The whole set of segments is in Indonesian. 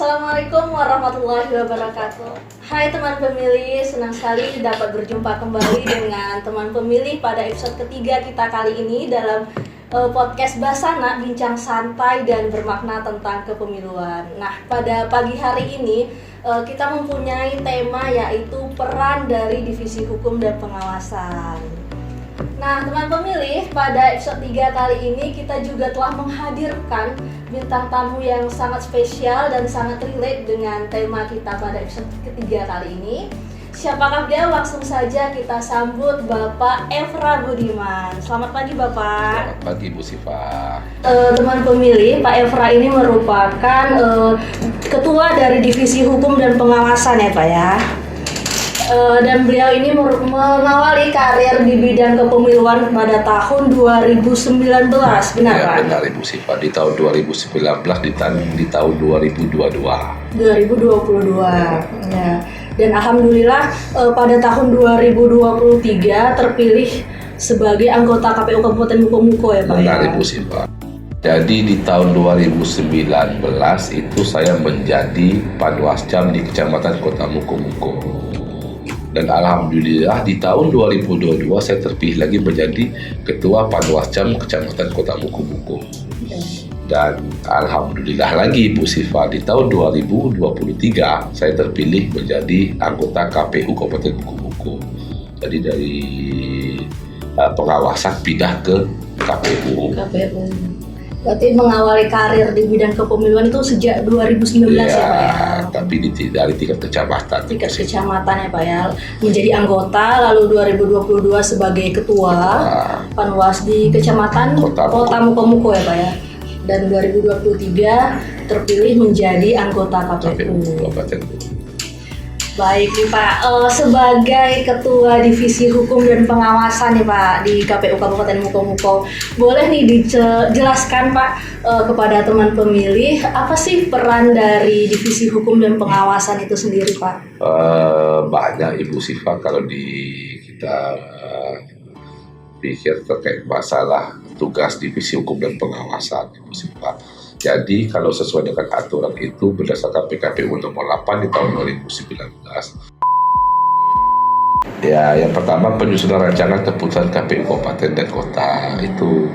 Assalamualaikum warahmatullahi wabarakatuh. Hai teman pemilih, senang sekali dapat berjumpa kembali dengan teman pemilih pada episode ketiga kita kali ini dalam podcast Basana, bincang santai dan bermakna tentang kepemiluan. Nah, pada pagi hari ini kita mempunyai tema yaitu peran dari Divisi Hukum dan Pengawasan. Nah, teman pemilih, pada episode 3 kali ini kita juga telah menghadirkan bintang tamu yang sangat spesial dan sangat relate dengan tema kita pada episode ketiga kali ini. Siapakah dia? Langsung saja kita sambut Bapak Evra Budiman. Selamat pagi Bapak. Selamat pagi Bu Siva. Teman pemilih, Pak Evra ini merupakan Ketua dari Divisi Hukum dan Pengawasan ya Pak ya. Dan beliau ini mengawali karir di bidang kepemiluan pada tahun 2019, benar ya, Pak? Benar Ibu Siva, di tahun 2019 di tahun 2022. 2022, ya. Dan alhamdulillah pada tahun 2023 terpilih sebagai anggota KPU Kabupaten Mukomuko ya Pak. Benar ya? Ibu Siva. Jadi di tahun 2019 itu saya menjadi Panwascam di Kecamatan Kota Mukomuko. Dan alhamdulillah di tahun 2022 saya terpilih lagi menjadi Ketua Panwascam Kecamatan Kota Mukomuko. Dan alhamdulillah lagi Bu Siva, di tahun 2023 saya terpilih menjadi anggota KPU Kabupaten Mukomuko. Jadi dari pengawasan pindah ke KPU. Berarti mengawali karir di bidang kepemiluan itu sejak 2019 ya Pak ya? Tapi dari tingkat kecamatan. Tingkat kecamatan ya Pak ya, menjadi anggota, lalu 2022 sebagai ketua Panwas di Kecamatan Kota Mukomuko ya Pak ya. Dan 2023 terpilih menjadi anggota KPU. Baik nih Pak, sebagai Ketua Divisi Hukum dan Pengawasan nih Pak di KPU Kabupaten Mukomuko, boleh nih dijelaskan Pak kepada teman pemilih apa sih peran dari Divisi Hukum dan Pengawasan itu sendiri Pak? Banyak Ibu Siva kalau kita pikir terkait masalah tugas Divisi Hukum dan Pengawasan Ibu Siva. Jadi kalau sesuai dengan aturan itu berdasarkan PKPU nomor 8 di tahun 2019. Ya, yang pertama penyusunan rancangan keputusan KPU Kabupaten dan Kota itu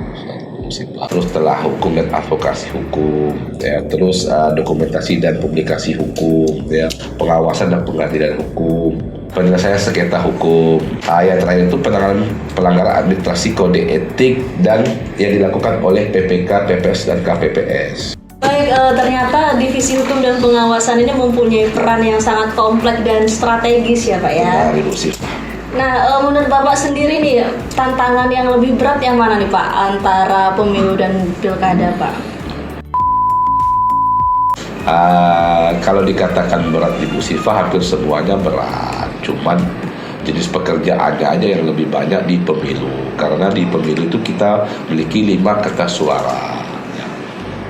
terus telah hukum dan advokasi hukum, ya, terus dokumentasi dan publikasi hukum, ya, pengawasan dan pengadilan hukum, penyelesaian sengketa hukum. Yang terakhir itu penanganan pelanggaran administrasi kode etik dan yang dilakukan oleh PPK, PPS dan KPPS. Baik, ternyata Divisi Hukum dan Pengawasan ini mempunyai peran yang sangat kompleks dan strategis ya Pak ya. Nah, menurut Bapak sendiri nih, tantangan yang lebih berat yang mana nih Pak antara pemilu dan pilkada Pak? Kalau dikatakan berat Ibu Siva, hampir semuanya berat. Cuman jenis pekerjaannya aja yang lebih banyak di pemilu. Karena di pemilu itu kita memiliki 5 kertas suara.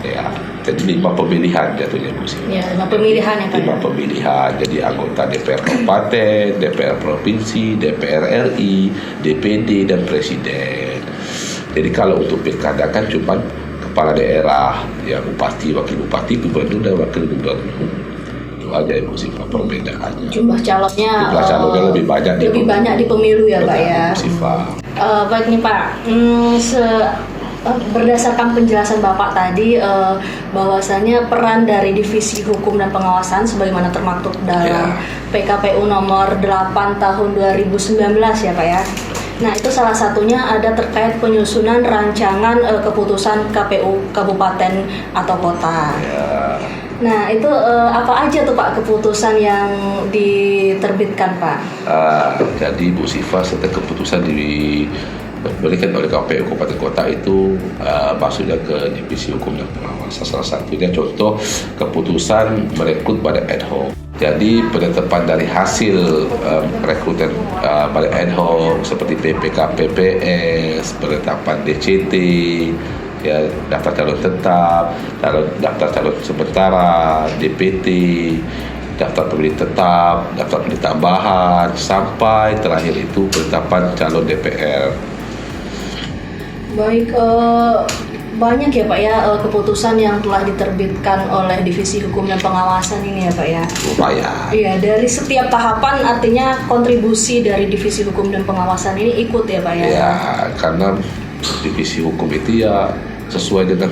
Ya, jadi 5 pemilihan jatuhnya Bu Siva. Ya, 5 pemilihan ya Pak. 5 pemilihan, jadi anggota DPR Kabupaten, DPR Provinsi, DPR RI, DPD, dan Presiden. Jadi kalau untuk pilkada kan cuma kepala daerah, ya bupati, wakil bupati, gubernur, dan wakil gubernur. Itu aja Ibu Siva perbedaannya. Jumlah calonnya lebih banyak di pemilu ya Pak ya. Ibu Siva. Baik nih Pak, berdasarkan penjelasan Bapak tadi bahwasannya peran dari Divisi Hukum dan Pengawasan sebagaimana termaktub dalam PKPU nomor 8 tahun 2019 ya Pak ya. Nah, itu salah satunya ada terkait penyusunan rancangan keputusan KPU Kabupaten atau Kota. Ya. Nah, itu apa aja tuh Pak keputusan yang diterbitkan Pak? Jadi Bu Siva, setiap keputusan diberikan oleh KPU Kabupaten Kota itu maksudnya ke Divisi Hukum dan Pengawasan. Salah satunya contoh keputusan merekrut badan ad hoc. Jadi penetapan dari hasil rekrutan badan ad hoc seperti PPK, PPS, penetapan DCT, ya, daftar calon tetap, daftar calon sementara, DPT, daftar pemilih tetap, daftar pemilih tambahan, sampai terakhir itu penetapan calon DPR. Baik, banyak ya Pak ya keputusan yang telah diterbitkan oleh Divisi Hukum dan Pengawasan ini ya Pak ya. Lumayan. Iya, dari setiap tahapan artinya kontribusi dari Divisi Hukum dan Pengawasan ini ikut ya Pak ya. Ya, karena divisi hukum itu ya sesuai dengan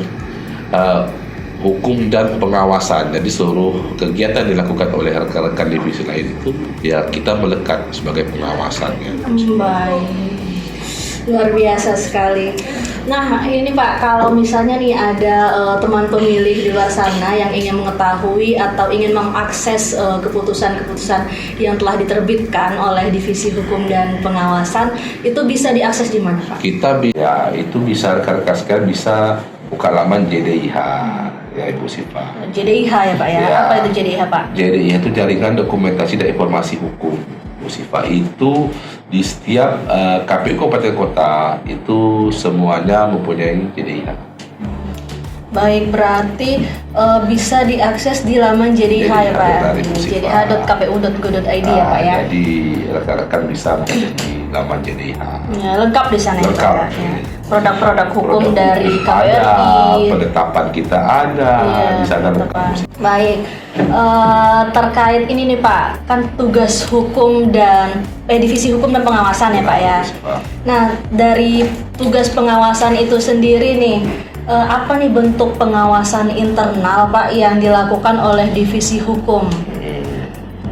hukum dan pengawasan. Jadi seluruh kegiatan dilakukan oleh rekan-rekan divisi lain itu ya kita melekat sebagai pengawasannya. Baik, luar biasa sekali. Nah ini Pak, kalau misalnya nih ada teman pemilih di luar sana yang ingin mengetahui atau ingin mengakses keputusan-keputusan yang telah diterbitkan oleh Divisi Hukum dan Pengawasan, itu bisa diakses di mana Pak? Ya itu bisa rekan-rekan sekalian bisa buka laman JDIH ya Ibu Siva. JDIH ya Pak ya? Ya. Apa itu JDIH Pak? JDIH itu Jaringan Dokumentasi dan Informasi Hukum. Bu Siva, itu di setiap KPU Kabupaten Kota itu semuanya mempunyai JDIH. Baik, berarti bisa diakses di laman JDIH ya Pak? jdih.kpu.go.id ya Pak ya? Jadi rekan-rekan bisa mengakses di laman JDIH. Ya, lengkap di sana Lengkap. ya Pak ya? Produk-produk hukum Produk dari hukum ada, KPRI. penetapan kita ada, Iya, di sana lengkap. penetapan. Baik, terkait ini nih Pak, kan tugas hukum dan Divisi Hukum dan Pengawasan ya Pak ya. Nah, dari tugas pengawasan itu sendiri nih, apa nih bentuk pengawasan internal Pak yang dilakukan oleh Divisi Hukum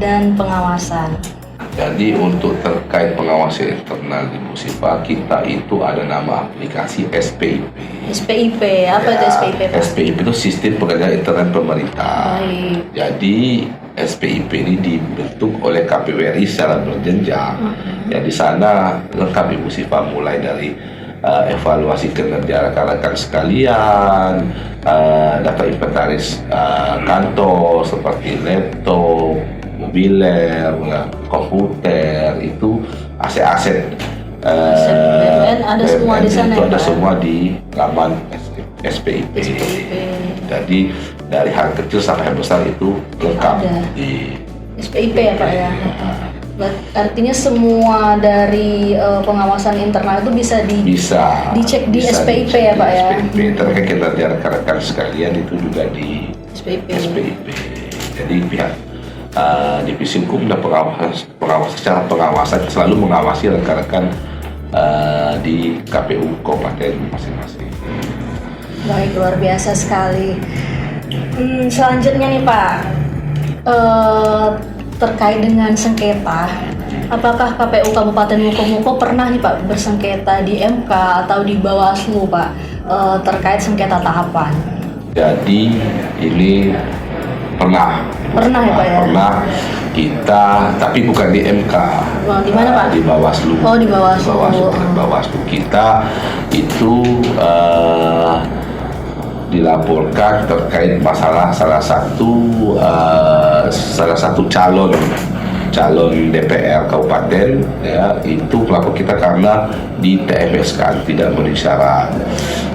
dan Pengawasan? Jadi untuk terkait pengawasan internal di Bu Siva, kita itu ada nama aplikasi SPIP. SPIP, apa itu SPIP Pak? SPIP itu Sistem Pengendalian Internet Pemerintah. Baik. Jadi SPIP ini dibentuk oleh KPU RI secara berjenjang. Ya di sana lengkap Ibu Siva, mulai dari evaluasi kinerja rekan-rekan sekalian, data inventaris kantor seperti laptop, mobiler, komputer, itu aset-aset BUMN ada semua di sana itu ya ada Pak? semua di laman SPIP. Jadi dari hal kecil sampai hal besar itu lengkap Ada. di SPIP ya Pak ya? Artinya semua dari pengawasan internal itu bisa dicek di SPIP ya Pak ya? SPIP terkait kinerja rekan-rekan sekalian itu juga di SPIP. SPIP. Jadi pihak Divisi Hukum dan pengawas secara pengawasan selalu mengawasi rekan-rekan di KPU kabupaten masing-masing. Baik, luar biasa sekali. Selanjutnya nih Pak, terkait dengan sengketa, apakah KPU Kabupaten Mukomuko pernah nih Pak bersengketa di MK atau di Bawaslu Pak terkait sengketa tahapan? Jadi ini pernah Ya Pak ya? Pernah kita, tapi bukan di MK. Di mana Pak? Di Bawaslu. Oh, di Bawaslu. Bawaslu kita itu dilaporkan terkait masalah salah satu calon DPR kabupaten ya, itu pelapor kita karena di TMS kan tidak memenuhi syarat.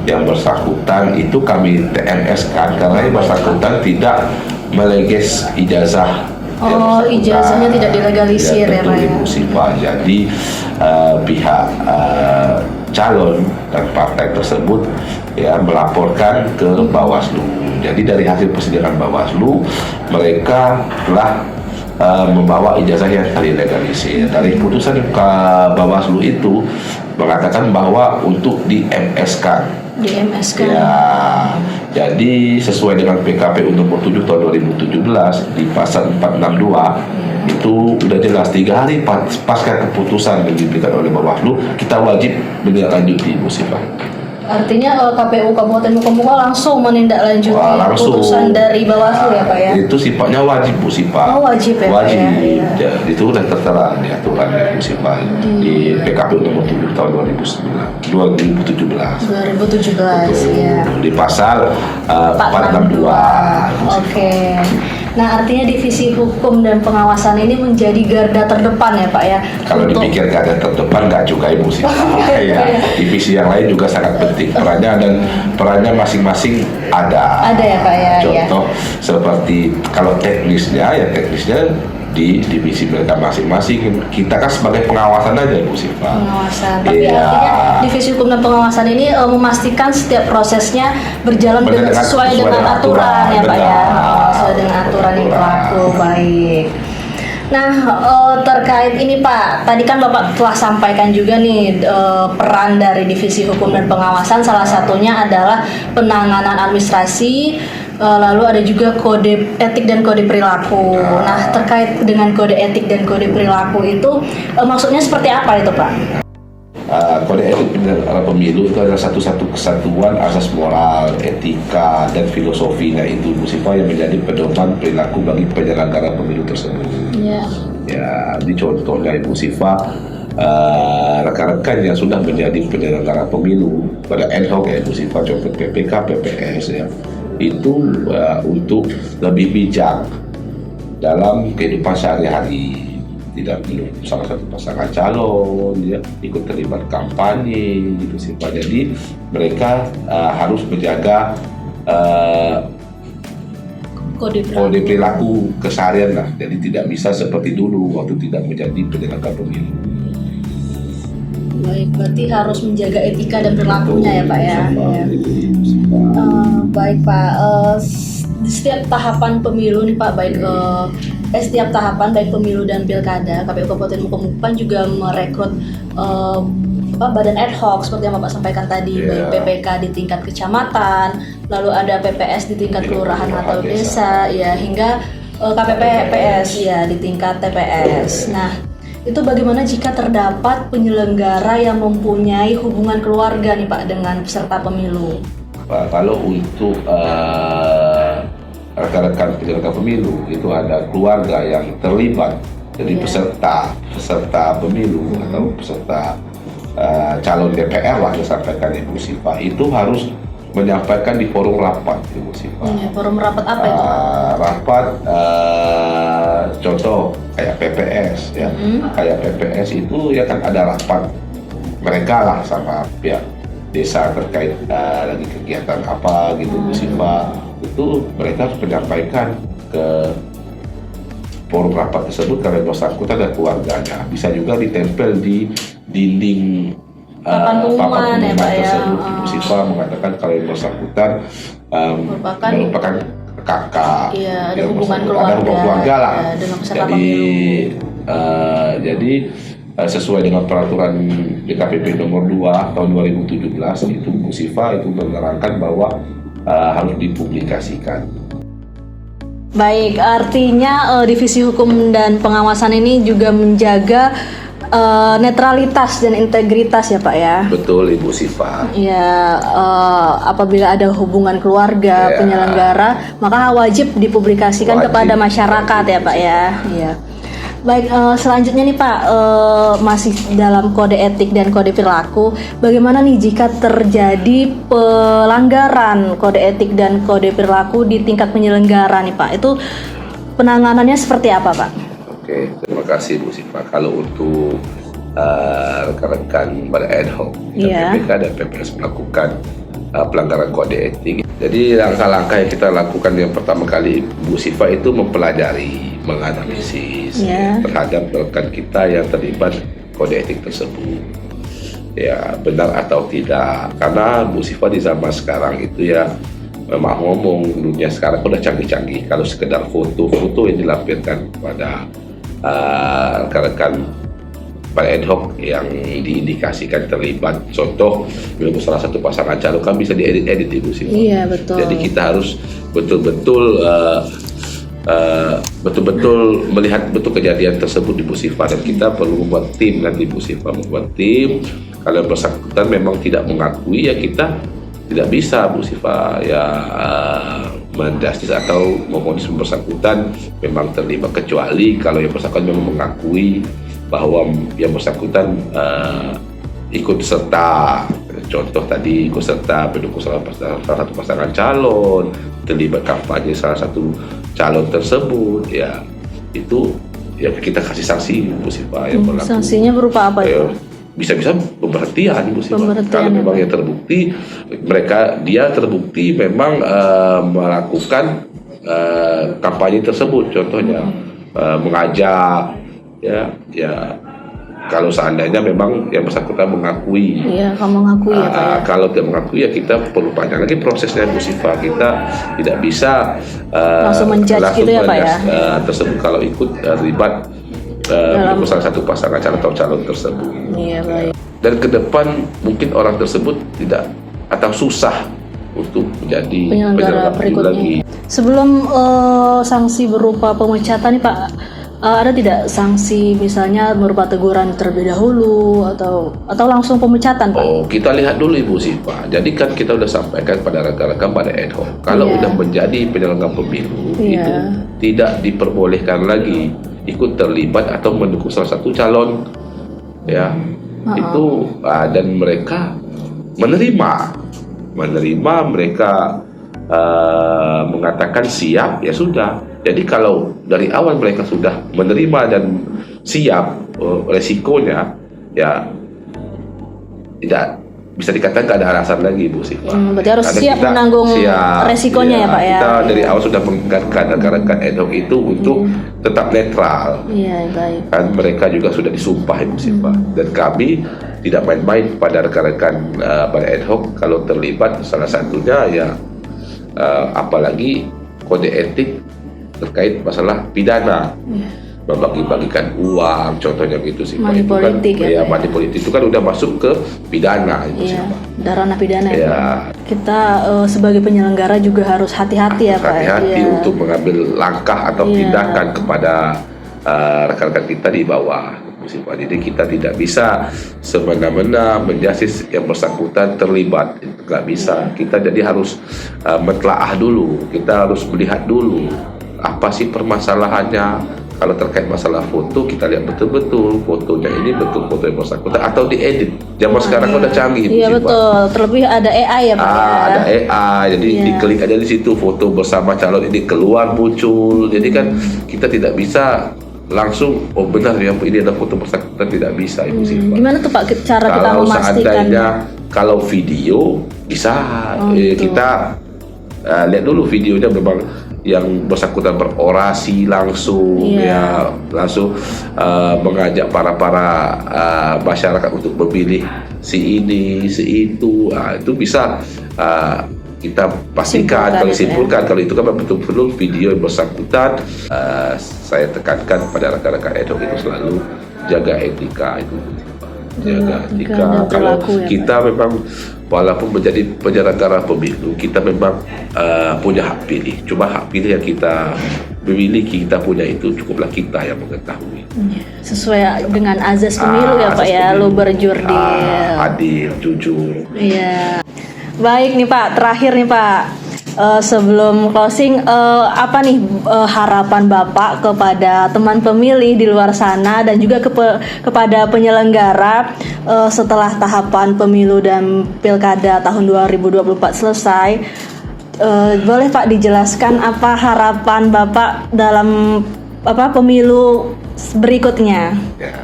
Yang bersangkutan itu kami TMS kan karena yang bersangkutan tidak meleges ijazah. Oh, ijazahnya tidak dilegalisir ya Pak ya? Ibu Siva. Jadi pihak calon dan partai tersebut ya melaporkan ke Bawaslu. Jadi dari hasil persidangan Bawaslu, mereka telah membawa ijazah yang dilegalisir. Dari putusan Bawaslu itu mengatakan bahwa untuk di MS-kan. Di MS kan? Ya, jadi sesuai dengan PKPU nomor 7 tahun 2017 di pasal 462 itu udah jelas 3 hari pasca keputusan yang diberikan oleh Bawaslu kita wajib menindaklanjuti Bu Siva. Artinya KPU Kabupaten Mukomuko langsung menindaklanjuti putusan dari Bawaslu ya Pak ya? Itu sifatnya wajib Bu Siva. Oh, wajib ya Pak wajib. ya? Ya, itu udah tertera di aturan Bu Siva di PKPU nomor 7 tahun 2017. Ya. Di pasal 462. Oke. Nah, artinya Divisi Hukum dan Pengawasan ini menjadi garda terdepan ya Pak ya? Kalau dipikir garda terdepan nggak juga Ibu Siva. Ya, divisi yang lain juga sangat penting perannya masing-masing ada. Ada ya Pak ya? Contoh seperti kalau teknisnya di divisi mereka masing-masing. Kita kan sebagai pengawasan aja Bu Siva. Pengawasan. Tapi Iya. artinya divisi hukum dan pengawasan ini memastikan setiap prosesnya berjalan sesuai dengan aturan ya Pak ya. Sesuai dengan aturan yang berlaku. Baik. Nah, terkait ini Pak, tadi kan Bapak telah sampaikan juga nih peran dari divisi hukum dan pengawasan, salah satunya adalah penanganan administrasi, lalu ada juga kode etik dan kode perilaku. Nah, terkait dengan kode etik dan kode perilaku itu maksudnya seperti apa itu Pak? Kode etik penyelenggara pemilu itu adalah satu-satu kesatuan asas moral, etika, dan filosofinya itu Bu Siva yang menjadi pedoman perilaku bagi penyelenggara pemilu tersebut. Ya, di contohnya Bu Siva, rekan-rekan yang sudah menjadi penyelenggara pemilu pada ad hoc ya Bu Siva, contoh PPK, PPS ya, itu untuk lebih bijak dalam kehidupan sehari-hari. Tidak perlu salah satu pasangan calon ya, ikut terlibat kampanye gitu sih Pak. Jadi mereka harus menjaga kode perilaku keseharian lah. Jadi tidak bisa seperti dulu waktu tidak menjadi penyelenggara pemilu. Baik, berarti harus menjaga etika dan perilakunya ya Pak ya. Baik Pak, di setiap tahapan pemilu nih Pak, baik setiap tahapan baik pemilu dan pilkada, KPU Kabupaten Mukomupan juga merekrut badan ad hoc seperti yang Bapak sampaikan tadi, baik PPK di tingkat kecamatan, lalu ada PPS di tingkat kelurahan atau desa, ya hingga KPPS ya di tingkat TPS. Nah, itu bagaimana jika terdapat penyelenggara yang mempunyai hubungan keluarga nih Pak dengan peserta pemilu? Pak, kalau untuk rekan-rekan penyelenggara pemilu itu ada keluarga yang terlibat, jadi peserta pemilu atau peserta calon DPR lah disampaikan Ibu Siva, itu harus menyampaikan di forum rapat Ibu Siva. Forum rapat apa itu? Rapat contoh kayak PPS ya, kayak PPS itu ya kan ada rapat mereka lah sama pihak desa terkait lagi kegiatan apa gitu Bu Siva, itu mereka harus menyampaikan ke forum rapat tersebut kalau yang bersangkutan dan keluarganya. Bisa juga ditempel di dinding papan pengumuman tersebut. Bu Siva mengatakan kalau yang bersangkutan merupakan kakak, ada hubungan keluarga lah. Dengan peserta pemilu. Jadi sesuai dengan peraturan DKPP nomor 2 tahun 2017 itu Bu Siva itu menerangkan bahwa harus dipublikasikan. Baik, artinya divisi hukum dan pengawasan ini juga menjaga netralitas dan integritas ya Pak ya. Betul Ibu Siva. Ya, apabila ada hubungan keluarga penyelenggara, maka wajib dipublikasikan kepada masyarakat ya Pak ya. Iya. Baik, selanjutnya nih Pak, masih dalam kode etik dan kode perilaku, bagaimana nih jika terjadi pelanggaran kode etik dan kode perilaku di tingkat penyelenggara nih Pak, itu penanganannya seperti apa Pak? Oke, terima kasih Bu Siva. Kalau untuk rekan-rekan pada ad hoc, PPK dan PPS melakukan pelanggaran kode etik. Jadi langkah-langkah yang kita lakukan yang pertama kali Bu Siva itu mempelajari, menganalisis terhadap rekan kita yang terlibat kode etik tersebut. Ya, benar atau tidak. Karena Bu Siva di zaman sekarang itu ya memang ngomong dunia sekarang udah canggih-canggih. Kalau sekedar foto-foto yang dilampirkan kepada rekan-rekan pada ad hoc yang diindikasikan terlibat, contoh misalnya salah satu pasangan calon kan bisa diedit-edit Ibu Siva. Iya betul. Jadi kita harus betul-betul melihat betul kejadian tersebut di Bu Siva, dan kita perlu membuat tim nanti Bu Siva, membuat tim. Kalau yang bersangkutan memang tidak mengakui ya kita tidak bisa Bu Siva ya menjustis atau memonis bersangkutan memang terlibat, kecuali kalau yang bersangkutan memang mengakui bahwa yang bersangkutan ikut serta, contoh tadi ikut serta pendukung salah satu pasangan calon, terlibat kampanye salah satu calon tersebut, ya itu ya kita kasih sanksi Bu Siva yang berlaku. Sanksinya berupa apa itu? Bisa-bisa pemberhentian Bu Siva. Kalau memang yang terbukti dia terbukti memang melakukan kampanye tersebut, contohnya mengajak, ya kalau seandainya memang yang bersangkutan mengakui. Iya, kamu mengakui ya Pak ya. Kalau tidak mengakui ya kita perlu panjang lagi prosesnya Bu Siva. Kita tidak bisa langsung menjudge gitu ya Pak ya. Tersebut kalau ikut terlibat dalam salah satu pasangan calon atau calon tersebut. Iya, baik. Dan ke depan mungkin orang tersebut tidak atau susah untuk menjadi penyelenggara pemilu lagi. Sebelum sanksi berupa pemecatan nih Pak, ada tidak sanksi misalnya berupa teguran terlebih dahulu atau langsung pemecatan Pak? Oh, kita lihat dulu Ibu Siva. Jadi kan kita sudah sampaikan pada rekan-rekan pada ad hoc. Kalau sudah menjadi penyelenggara pemilu itu tidak diperbolehkan lagi ikut terlibat atau mendukung salah satu calon, ya. Itu dan mereka menerima mereka mengatakan siap, ya sudah. Jadi kalau dari awal mereka sudah menerima dan siap resikonya, ya tidak bisa dikatakan tidak ada alasan lagi Bu Siva. Berarti harus siap menanggung resikonya ya Pak ya. Kita dari awal sudah mengingatkan rekan-rekan ad hoc itu untuk tetap netral. Iya, baik. Kan mereka juga sudah disumpah Bu Siva. Dan kami tidak main-main pada rekan-rekan pada ad hoc kalau terlibat salah satunya ya apalagi kode etik terkait masalah pidana. Membagi-bagikan uang, contohnya gitu sih. Money politik ya, money politik itu kan udah masuk ke pidana itu sih Pak. Ranah pidana ya Pak. Kita sebagai penyelenggara juga harus hati-hati ya Pak. Hati-hati untuk mengambil langkah atau tindakan kepada rekan-rekan kita di bawah. Jadi kita tidak bisa semena-mena menjustice yang bersangkutan terlibat, nggak bisa. Kita jadi harus mentelaah dulu, kita harus melihat dulu apa sih permasalahannya. Kalau terkait masalah foto, kita lihat betul-betul fotonya ini betul foto yang bersangkutan atau diedit. Zaman sekarang udah canggih. Iya betul, terlebih ada AI ya Pak. Ada AI, jadi diklik aja di situ foto bersama calon ini keluar muncul. Jadi kan kita tidak bisa langsung benar ya ini adalah foto bersangkutan, tidak bisa Ibu Siva. Gimana tuh Pak cara kita kalau memastikan? Seandainya kalau video bisa kita lihat dulu videonya memang yang bersangkutan berorasi langsung langsung mengajak para masyarakat untuk memilih si ini si itu, itu bisa kita pastikan kalau simpulkan kalau itu kan betul-betul video yang bersangkutan. Saya tekankan pada rekan-rekan ad hoc itu selalu jaga etika itu, jaga etika. Kalau kita memang walaupun menjadi penyelenggara pemilu, kita memang punya hak pilih. Cuma hak pilih yang kita memiliki, kita punya itu cukuplah kita yang mengetahui. Sesuai dengan azas pemilu ya Pak ya, lo berjurdil. Adil, jujur. Iya. Baik nih Pak, terakhir nih Pak. Sebelum closing, apa nih harapan Bapak kepada teman pemilih di luar sana dan juga kepada penyelenggara setelah tahapan pemilu dan pilkada tahun 2024 selesai? Boleh Pak dijelaskan apa harapan Bapak dalam pemilu berikutnya? Ya,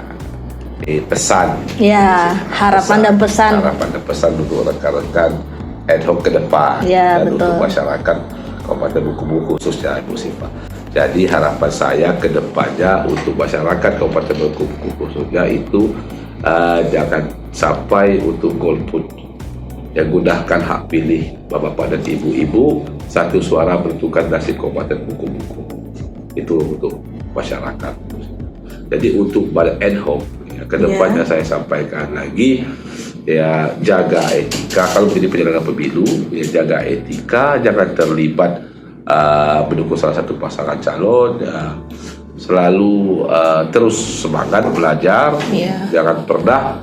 ini pesan. Ya, harapan dan pesan. Harapan dan pesan untuk rekan-rekan ad hoc ke depan dan untuk masyarakat Kabupaten Bengkulu khususnya Ibu Siva. Jadi harapan saya ke depannya untuk masyarakat Kabupaten Bengkulu khususnya itu jangan sampai untuk golput, yang gunakan hak pilih bapak-bapak dan ibu-ibu, satu suara menentukan nasib Kabupaten Bengkulu. Itu untuk masyarakat. Jadi untuk pada ad hoc ke depannya saya sampaikan lagi, ya jaga etika. Kalau menjadi penyelenggara pemilu, ya jaga etika, jangan terlibat mendukung salah satu pasangan calon, ya. Selalu terus semangat belajar, jangan pernah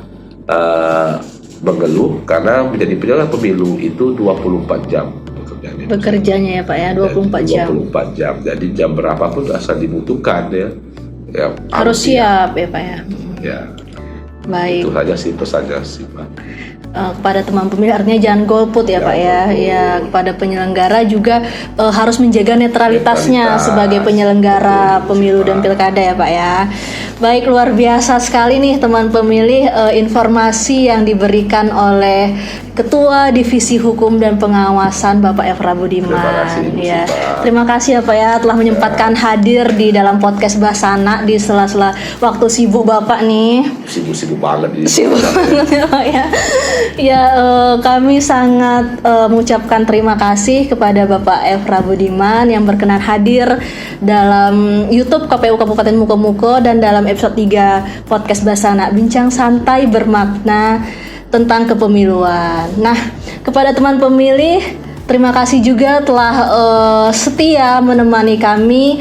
mengeluh, karena menjadi penyelenggara pemilu itu 24 jam bekerjanya ya Pak ya, 24 jam. 24 jam. Jadi jam berapapun asal dibutuhkan ya harus siap ya Pak ya. Ya. Baik. Itu saja sih pesannya sih Pak. kepada teman pemilih artinya jangan golput ya Pak ya. Ya kepada penyelenggara juga harus menjaga netralitasnya sebagai penyelenggara pemilu dan pilkada ya Pak ya. Baik, luar biasa sekali nih teman pemilih informasi yang diberikan oleh Ketua Divisi Hukum dan Pengawasan Bapak Efra Budiman. Terima kasih ya Pak ya telah menyempatkan hadir di dalam podcast Basana di sela-sela waktu sibuk Bapak nih. Sibuk banget ini. Sibuk banget ya Pak ya. Ya, kami sangat mengucapkan terima kasih kepada Bapak Efra Budiman yang berkenan hadir dalam YouTube KPU Kabupaten Mukomuko dan dalam episode 3 podcast Basana Bincang Santai Bermakna tentang kepemiluan. Nah, kepada teman pemilih, terima kasih juga telah setia menemani kami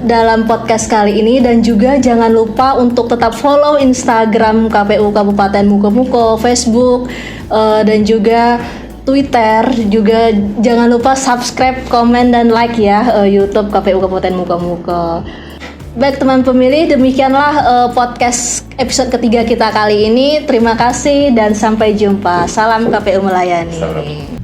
dalam podcast kali ini dan juga jangan lupa untuk tetap follow Instagram KPU Kabupaten Mukomuko, Facebook dan juga Twitter. Juga jangan lupa subscribe, komen dan like ya YouTube KPU Kabupaten Mukomuko. Baik teman pemilih, demikianlah podcast episode ketiga kita kali ini. Terima kasih dan sampai jumpa. Salam KPU melayani.